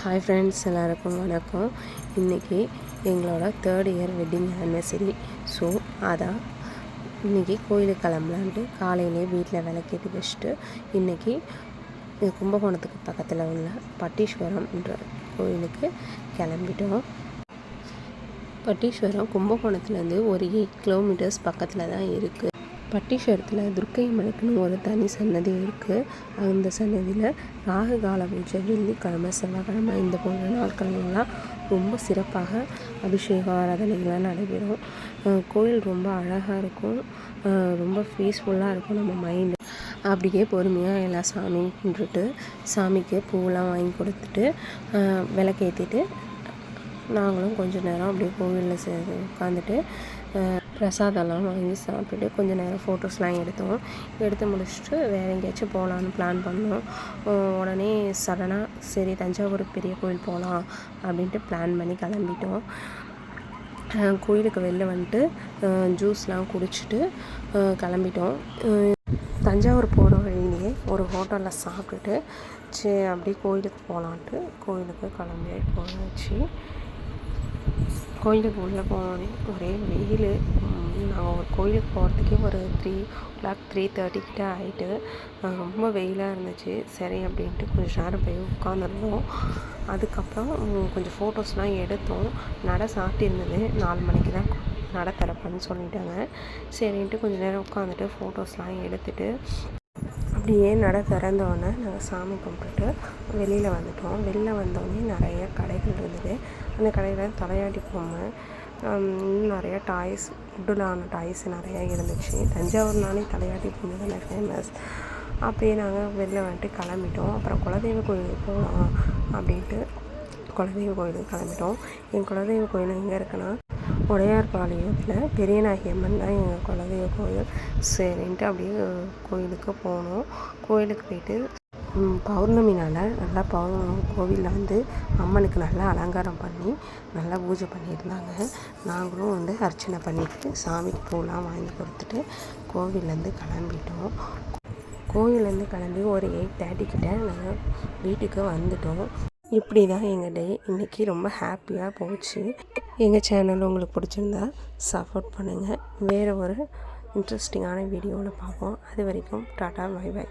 Hi friends, எல்லாருக்கும் வணக்கம். இன்றைக்கி எங்களோட 3rd year wedding anniversary. So அதான் இன்றைக்கி கோயிலுக்கு கிளம்பலான்ட்டு காலையிலே வீட்டில் விளக்கேற்றி வச்சுட்டு இன்றைக்கி கும்பகோணத்துக்கு பக்கத்தில் உள்ள பட்டீஸ்வரம்ன்ற கோயிலுக்கு கிளம்பிட்டோம். பட்டீஸ்வரம் கும்பகோணத்துலேருந்து ஒரு 8 கிலோமீட்டர்ஸ் பக்கத்தில் தான் இருக்குது. பட்டீஸ்வரத்தில் துர்க்கை அம்மனுக்குன்னு ஒரு தனி சன்னதி இருக்குது. அந்த சன்னதியில் ராகு கால பூஜை, வெள்ளிக்கிழமை, செவ்வாய்க்கிழமை இந்த போன்ற நாட்கள்லாம் ரொம்ப சிறப்பாக அபிஷேக ஆராதனைகள்லாம் நடைபெறும். கோயில் ரொம்ப அழகாக இருக்கும், ரொம்ப பீஸ்ஃபுல்லாக இருக்கும். நம்ம மைண்டு அப்படியே பொறுமையாக எல்லா சாமியும் கும்பிட்டுட்டு சாமிக்கு பூவெல்லாம் வாங்கி கொடுத்துட்டு விளக்கேற்றிட்டு நாங்களும் கொஞ்சம் நேரம் அப்படியே கோவிலில் உட்காந்துட்டு பிரசாதம்லாம் வாங்கி சாப்பிட்டுட்டு கொஞ்சம் நேரம் ஃபோட்டோஸ்லாம் எடுத்து முடிச்சுட்டு வேறு எங்கேயாச்சும் போகலான்னு பிளான் பண்ணோம். உடனே சடனாக சரி தஞ்சாவூர் பெரிய கோயில் போகலாம் அப்படின்ட்டு பிளான் பண்ணி கிளம்பிட்டோம். கோயிலுக்கு வெளில வந்துட்டு ஜூஸ்லாம் குடிச்சிட்டு கிளம்பிட்டோம். தஞ்சாவூர் போகிற வழியிலேயே ஒரு ஹோட்டலில் சாப்பிட்டுட்டு சரி அப்படியே கோயிலுக்கு போகலான்ட்டு கோயிலுக்கு கிளம்பி போயாச்சு. கோயிலுக்கு உள்ளே போனோடனே ஒரே வெயில். நாங்கள் ஒரு கோயிலுக்கு போகிறதுக்கே ஒரு 3:00 3:30 கிட்ட ஆகிட்டு ரொம்ப வெயிலாக இருந்துச்சு. சரி அப்படின்ட்டு கொஞ்சம் நேரம் போய் உட்காந்துருந்தோம். அதுக்கப்புறம் கொஞ்சம் ஃபோட்டோஸ்லாம் எடுத்தோம். நடை சாத்தியிருந்தது, 4 மணிக்கு தான் நடை திறப்பேன்னு சொல்லிட்டாங்க. சரின்ட்டு கொஞ்சம் நேரம் உட்காந்துட்டு ஃபோட்டோஸ்லாம் எடுத்துகிட்டு அப்படியே நடை திறந்தோடனே நாங்கள் சாமி கும்பிட்டுட்டு வெளியில் வந்துட்டோம். வெளில வந்தோடனே நிறைய கடைகள் இருந்தது. அந்த கடையில் தலையாட்டி பொம்மை, இன்னும் நிறையா டாய்ஸ், உட்டிலான டாய்ஸ் நிறையா இருந்துச்சு. தஞ்சாவூர்னாலே தலையாட்டி பொம்மை தானே ஃபேமஸ். அப்படியே நாங்கள் வெளில வந்துட்டு கிளம்பிட்டோம். அப்புறம் குலதெய்வ கோயிலுக்கு போகலாம் அப்படின்ட்டு குலதெய்வ கோயிலுக்கு கிளம்பிட்டோம். என் குலதெய்வ கோயில் எங்கே இருக்குன்னா உடையார்பாளையத்தில் பெரியநாயகி அம்மன் தான் எங்கள் குலதெய்வ கோயில். சரின்ட்டு அப்படியே கோயிலுக்கு போனோம். கோயிலுக்கு போயிட்டு பௌர்ணமி நாள் நல்லா கோவிலில் வந்து அம்மனுக்கு நல்லா அலங்காரம் பண்ணி நல்லா பூஜை பண்ணியிருந்தாங்க. நாங்களும் அர்ச்சனை பண்ணிவிட்டு சாமிக்கு பூலாம் வாங்கி கொடுத்துட்டு கோவிலேருந்து கிளம்பிட்டோம். கோவிலேருந்து கிளம்பி ஒரு 8:30 கிட்ட நாங்கள் வீட்டுக்கு வந்துட்டோம். இப்படி தான் எங்கள் டே இன்றைக்கி ரொம்ப ஹாப்பியாக போச்சு. எங்கள் சேனல் உங்களுக்கு பிடிச்சிருந்தா சப்போர்ட் பண்ணுங்கள். வேறு ஒரு இன்ட்ரெஸ்டிங்கான வீடியோவில் பார்ப்போம். அது வரைக்கும் டாடா, பை பை.